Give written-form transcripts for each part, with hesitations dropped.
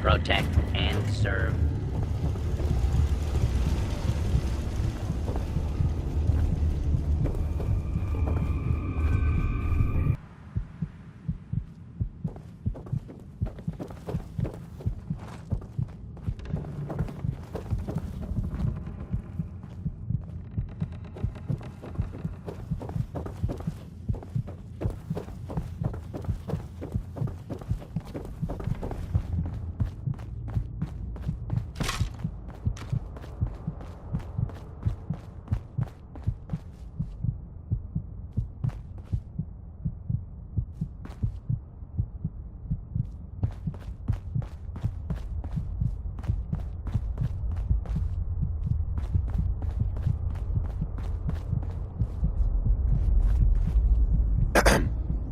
protect, and serve.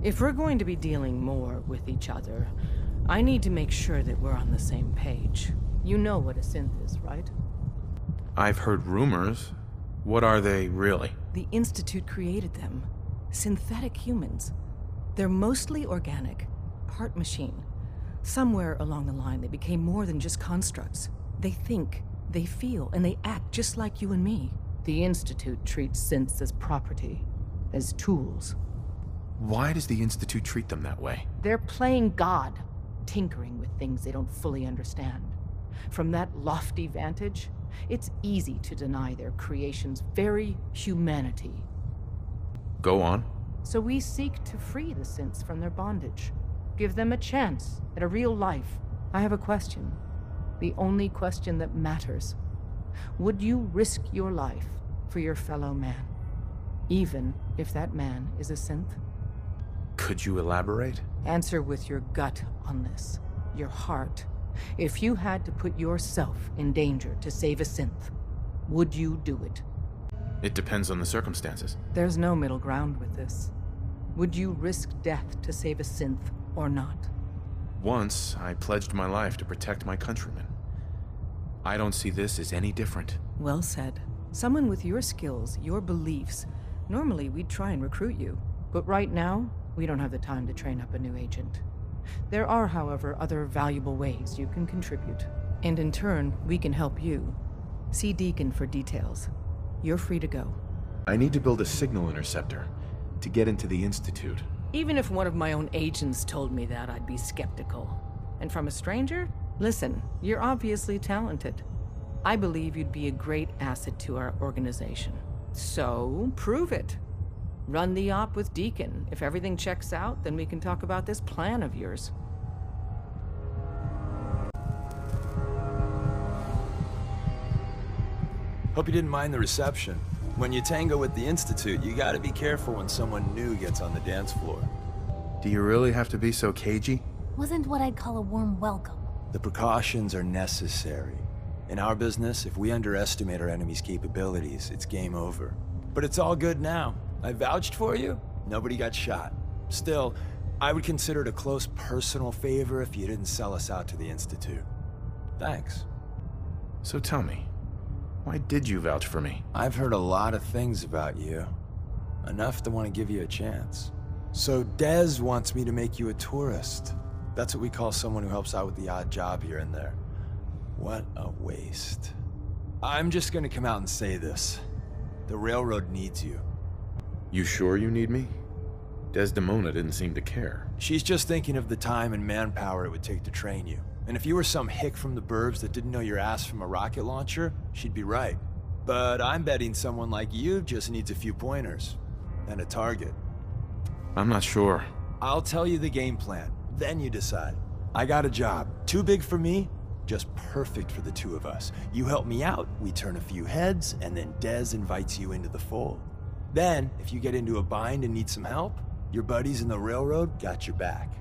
If we're going to be dealing more with each other, I need to make sure that we're on the same page. You know what a synth is, right? I've heard rumors. What are they, really? The Institute created them. Synthetic humans. They're mostly organic, part machine. Somewhere along the line, they became more than just constructs. They think, they feel, and they act just like you and me. The Institute treats synths as property, as tools. Why does the Institute treat them that way? They're playing God, tinkering with things they don't fully understand. From that lofty vantage, it's easy to deny their creation's very humanity. Go on. So we seek to free the synths from their bondage. Give them a chance at a real life. I have a question. The only question that matters. Would you risk your life for your fellow man? Even if that man is a synth? Could you elaborate? Answer with your gut on this. Your heart. If you had to put yourself in danger to save a synth, would you do it? It depends on the circumstances. There's no middle ground with this. Would you risk death to save a synth or not? Once, I pledged my life to protect my countrymen. I don't see this as any different. Well said. Someone with your skills, your beliefs, normally we'd try and recruit you. But right now, we don't have the time to train up a new agent. There are, however, other valuable ways you can contribute. And in turn, we can help you. See Deacon for details. You're free to go. I need to build a signal interceptor to get into the Institute. Even if one of my own agents told me that, I'd be skeptical. And from a stranger? Listen, you're obviously talented. I believe you'd be a great asset to our organization. So, prove it. Run the op with Deacon. If everything checks out, then we can talk about this plan of yours. Hope you didn't mind the reception. When you tango with the Institute, you gotta be careful when someone new gets on the dance floor. Do you really have to be so cagey? Wasn't what I'd call a warm welcome. The precautions are necessary. In our business, if we underestimate our enemy's capabilities, it's game over. But it's all good now. I vouched for you, nobody got shot. Still, I would consider it a close personal favor if you didn't sell us out to the Institute. Thanks. So tell me, why did you vouch for me? I've heard a lot of things about you. Enough to want to give you a chance. So Dez wants me to make you a tourist. That's what we call someone who helps out with the odd job here and there. What a waste. I'm just gonna come out and say this. The Railroad needs you. You sure you need me? Desdemona didn't seem to care. She's just thinking of the time and manpower it would take to train you. And if you were some hick from the burbs that didn't know your ass from a rocket launcher, she'd be right. But I'm betting someone like you just needs a few pointers. And a target. I'm not sure. I'll tell you the game plan, then you decide. I got a job. Too big for me, just perfect for the two of us. You help me out, we turn a few heads, and then Dez invites you into the fold. Then, if you get into a bind and need some help, your buddies in the Railroad got your back.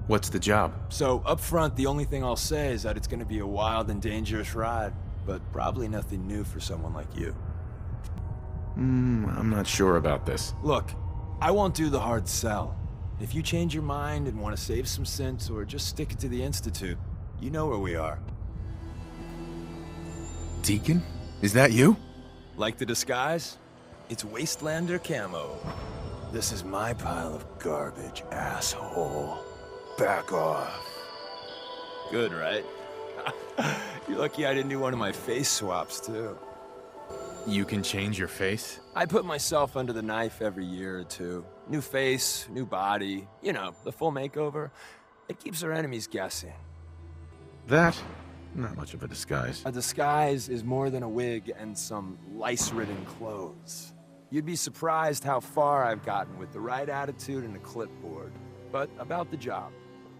What's the job? So, up front, the only thing I'll say is that it's gonna be a wild and dangerous ride, but probably nothing new for someone like you. I'm not sure about this. Look, I won't do the hard sell. If you change your mind and want to save some synths or just stick it to the Institute, you know where we are. Deacon? Is that you? Like the disguise? It's Wastelander camo. This is my pile of garbage, asshole. Back off. Good, right? You're lucky I didn't do one of my face swaps, too. You can change your face? I put myself under the knife every year or two. New face, new body, you know, the full makeover. It keeps our enemies guessing. That? Not much of a disguise. A disguise is more than a wig and some lice-ridden clothes. You'd be surprised how far I've gotten with the right attitude and a clipboard. But about the job.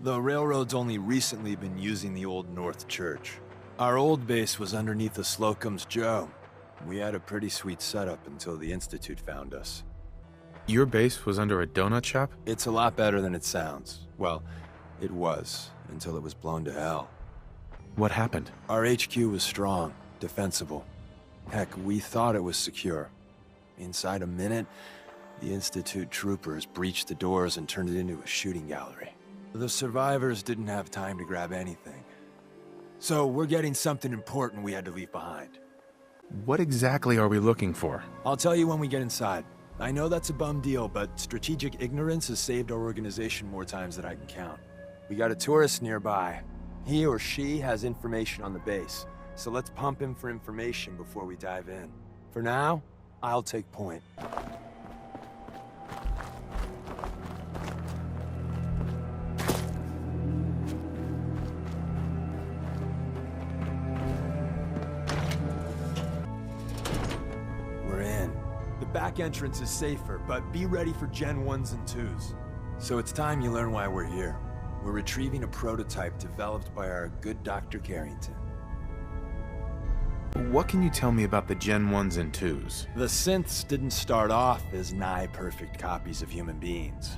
The railroad's only recently been using the Old North Church. Our old base was underneath the Slocum's Joe. We had a pretty sweet setup until the Institute found us. Your base was under a donut shop? It's a lot better than it sounds. Well, it was, until it was blown to hell. What happened? Our HQ was strong, defensible. Heck, we thought it was secure. Inside a minute, the Institute troopers breached the doors and turned it into a shooting gallery. The survivors didn't have time to grab anything. So we're getting something important we had to leave behind. What exactly are we looking for? I'll tell you when we get inside. I know that's a bum deal, but strategic ignorance has saved our organization more times than I can count. We got a tourist nearby. He or she has information on the base, so let's pump him for information before we dive in. For now, I'll take point. We're in. The back entrance is safer, but be ready for Gen 1s and 2s. So it's time you learn why we're here. We're retrieving a prototype developed by our good Dr. Carrington. What can you tell me about the Gen 1s and 2s? The synths didn't start off as nigh-perfect copies of human beings.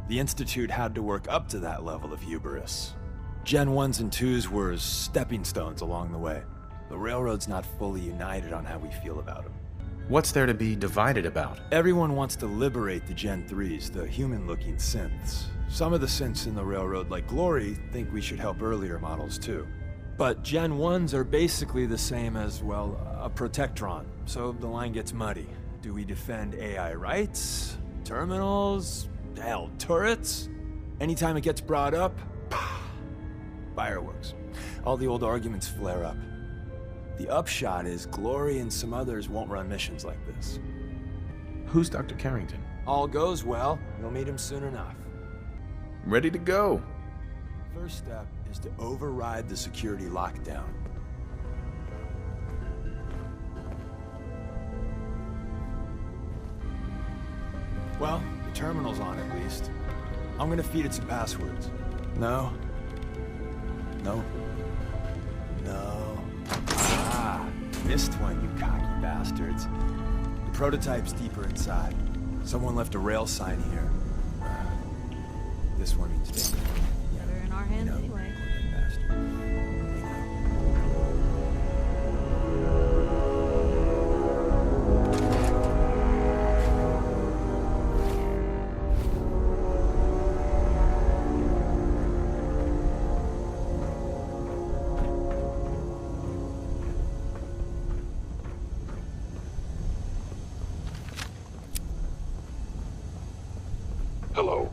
The Institute had to work up to that level of hubris. Gen 1s and 2s were stepping stones along the way. The Railroad's not fully united on how we feel about them. What's there to be divided about? Everyone wants to liberate the Gen 3s, the human-looking synths. Some of the synths in the Railroad, like Glory, think we should help earlier models too. But Gen 1s are basically the same as, well, a Protectron, so the line gets muddy. Do we defend AI rights? Terminals? Hell, turrets? Anytime it gets brought up, fireworks. All the old arguments flare up. The upshot is Glory and some others won't run missions like this. Who's Dr. Carrington? All goes well, you'll meet him soon enough. Ready to go. First step is to override the security lockdown. Well, the terminal's on at least. I'm gonna feed it some passwords. No. No. No. Ah, missed one, you cocky bastards. The prototype's deeper inside. Someone left a rail sign here. This one means danger. Better in our hands anyway. Hello.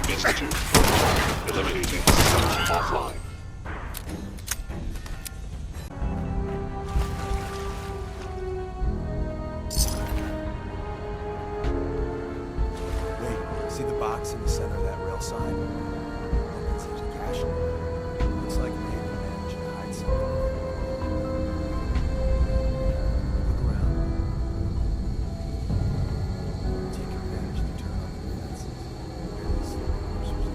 Institute. Eliminating systems offline. Wait, see the box in the center of that rail sign? That seems a cache. Looks like maybe managed to hide something. Look around. Take advantage to turn on the fences. Barely see the officers.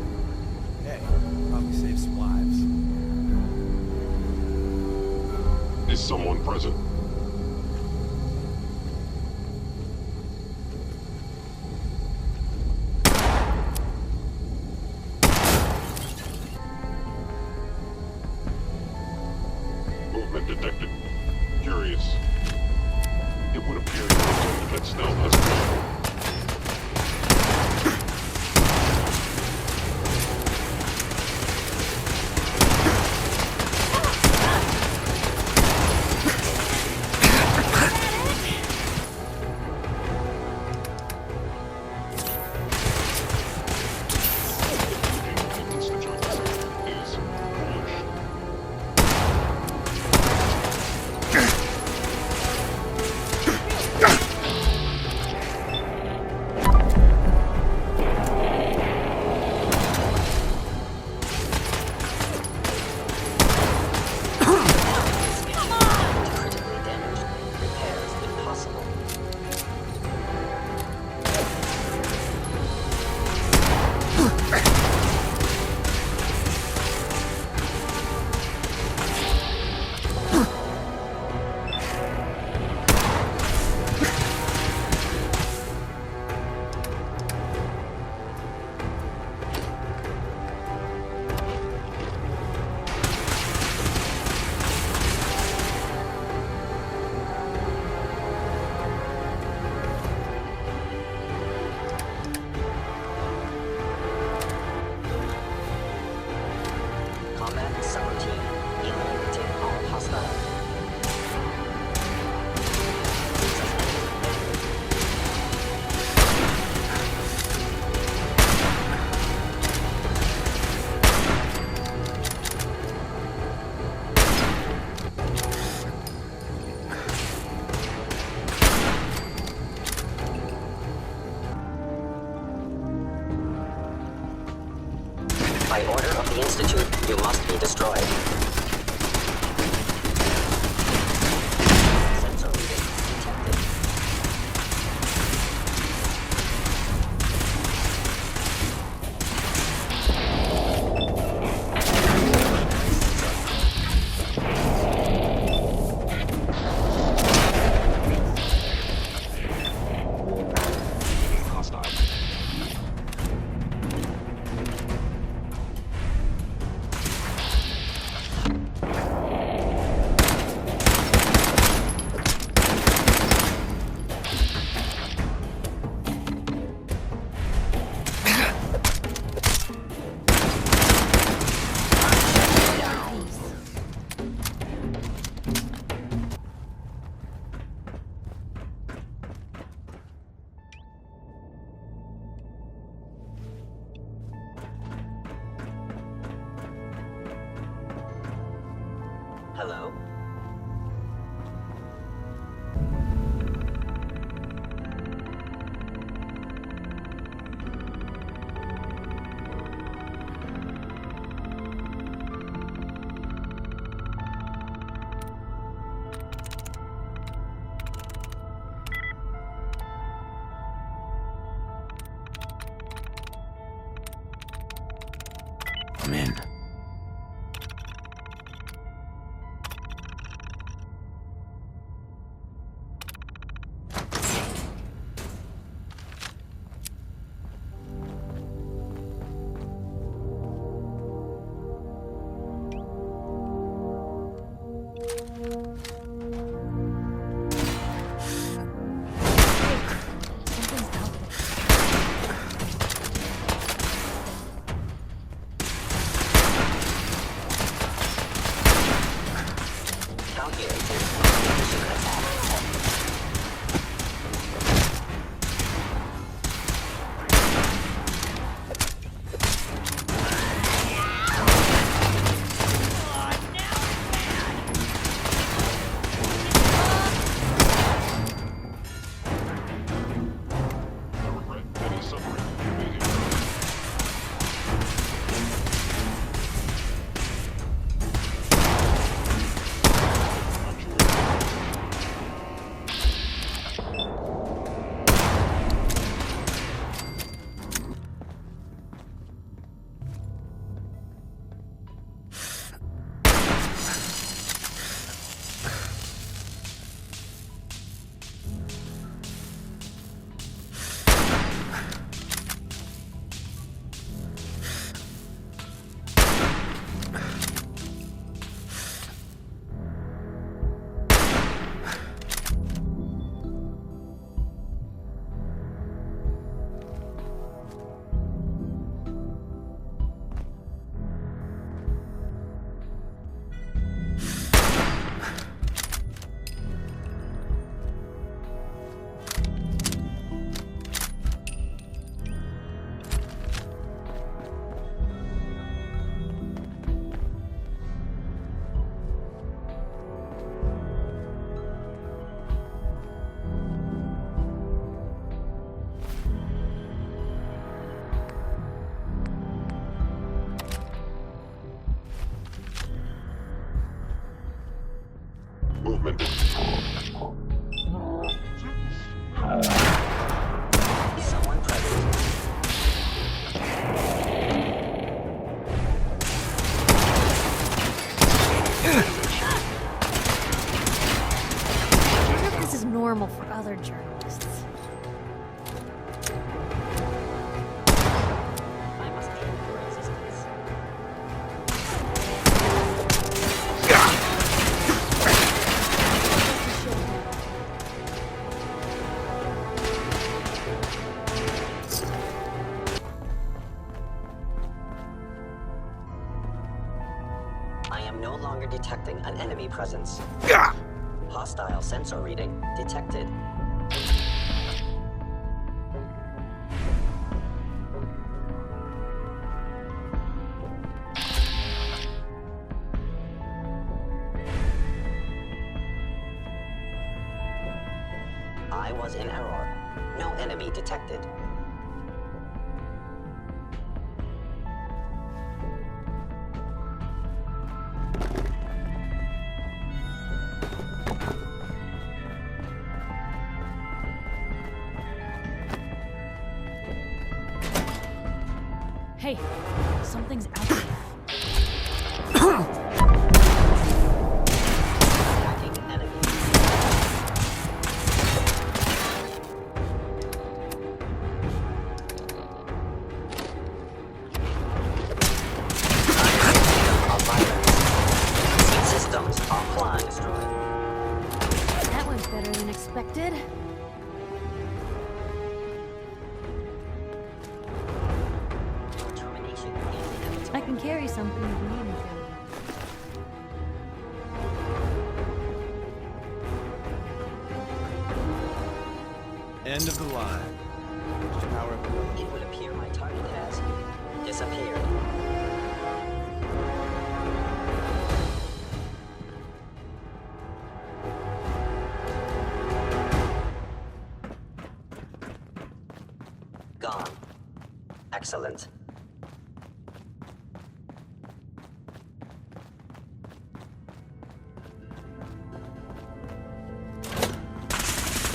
Hey, probably save some lives. Is someone present? Movement detected. Curious. It would appear you intend to get Snell as By order of the Institute, you must be destroyed. Sensor reading detected. Hostile. Hello? I'm in. Calculated. Mission attack. I regret any suffering you may endure. Aren't you ready? Movement. Someone present. I wonder if this is normal for other journalists. I must aim for resistance. I am no longer detecting an enemy presence. Hostile sensor reading detected. I was in error. No enemy detected. Hey, something's out there. Attacking enemy. Systems offline destroyed. That went better than expected. Your termination is inevitable. I can carry something if you need me to. End of the line. Just power up the other. It would appear my target has disappeared. Gone. Excellent.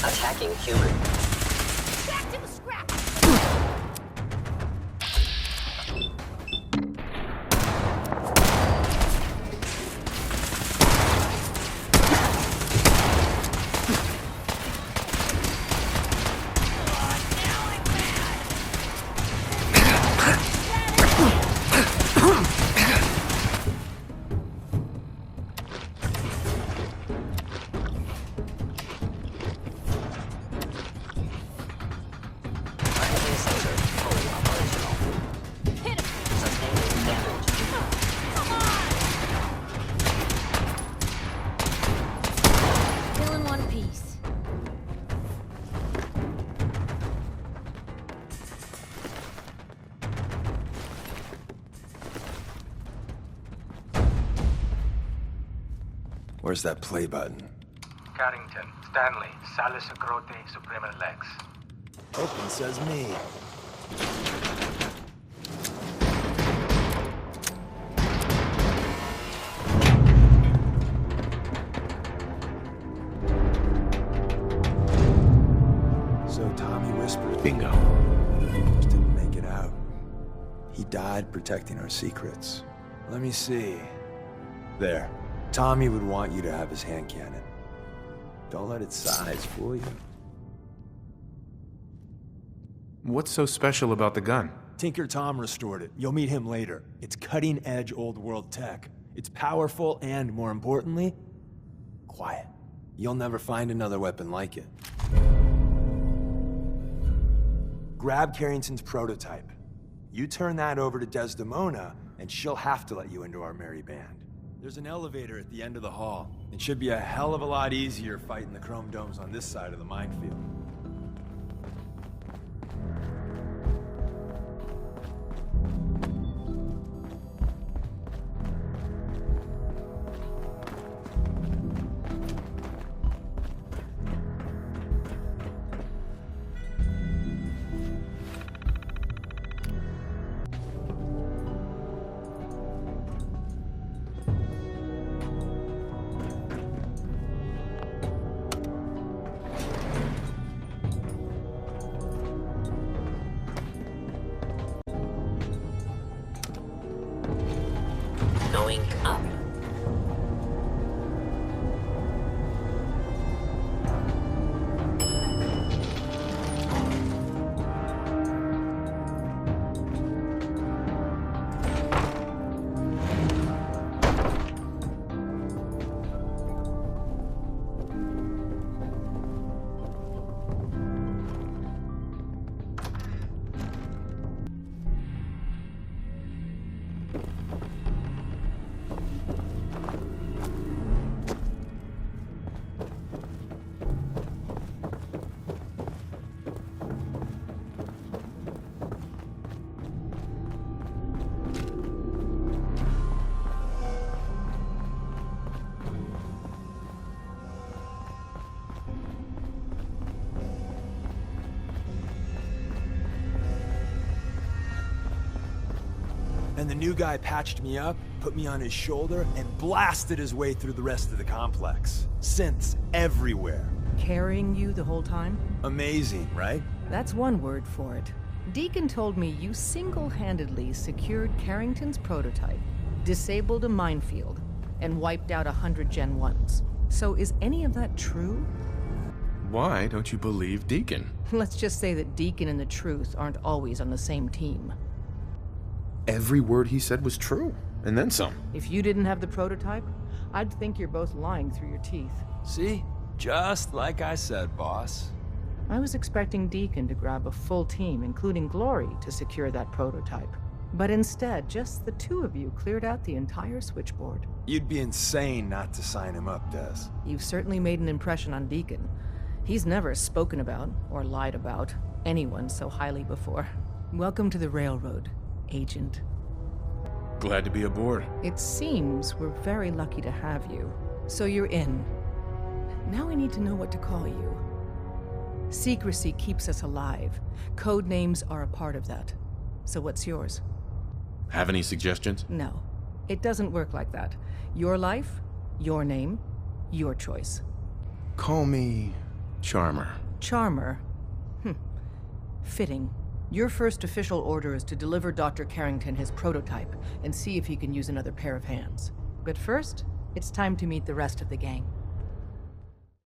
Attacking human. Back to the scrap! Targeting sensor fully operational. Hit him! Sustaining damage. Still in one piece. Where's that play button? Carrington, Stanley, Salus Agrote, Suprema Lex. Open says me. So Tommy whispered. Bingo. Just didn't make it out. He died protecting our secrets. Let me see. There. Tommy would want you to have his hand cannon. Don't let its size fool you. What's so special about the gun? Tinker Tom restored it. You'll meet him later. It's cutting-edge old-world tech. It's powerful and, more importantly, quiet. You'll never find another weapon like it. Grab Carrington's prototype. You turn that over to Desdemona, and she'll have to let you into our merry band. There's an elevator at the end of the hall. It should be a hell of a lot easier fighting the chrome domes on this side of the minefield. Going up. And the new guy patched me up, put me on his shoulder, and blasted his way through the rest of the complex. Synths everywhere. Carrying you the whole time? Amazing, right? That's one word for it. Deacon told me you single-handedly secured Carrington's prototype, disabled a minefield, and wiped out 100 Gen 1s. So is any of that true? Why don't you believe Deacon? Let's just say that Deacon and the Truth aren't always on the same team. Every word he said was true, and then some. If you didn't have the prototype, I'd think you're both lying through your teeth. See? Just like I said, boss. I was expecting Deacon to grab a full team, including Glory, to secure that prototype. But instead, just the two of you cleared out the entire switchboard. You'd be insane not to sign him up, Des. You've certainly made an impression on Deacon. He's never spoken about, or lied about, anyone so highly before. Welcome to the Railroad, Agent. Glad to be aboard. It seems we're very lucky to have you. So you're in. Now I need to know what to call you. Secrecy keeps us alive. Code names are a part of that. So what's yours? Have any suggestions? No. It doesn't work like that. Your life, your name, your choice. Call me Charmer. Charmer. Fitting. Your first official order is to deliver Dr. Carrington his prototype and see if he can use another pair of hands. But first, it's time to meet the rest of the gang.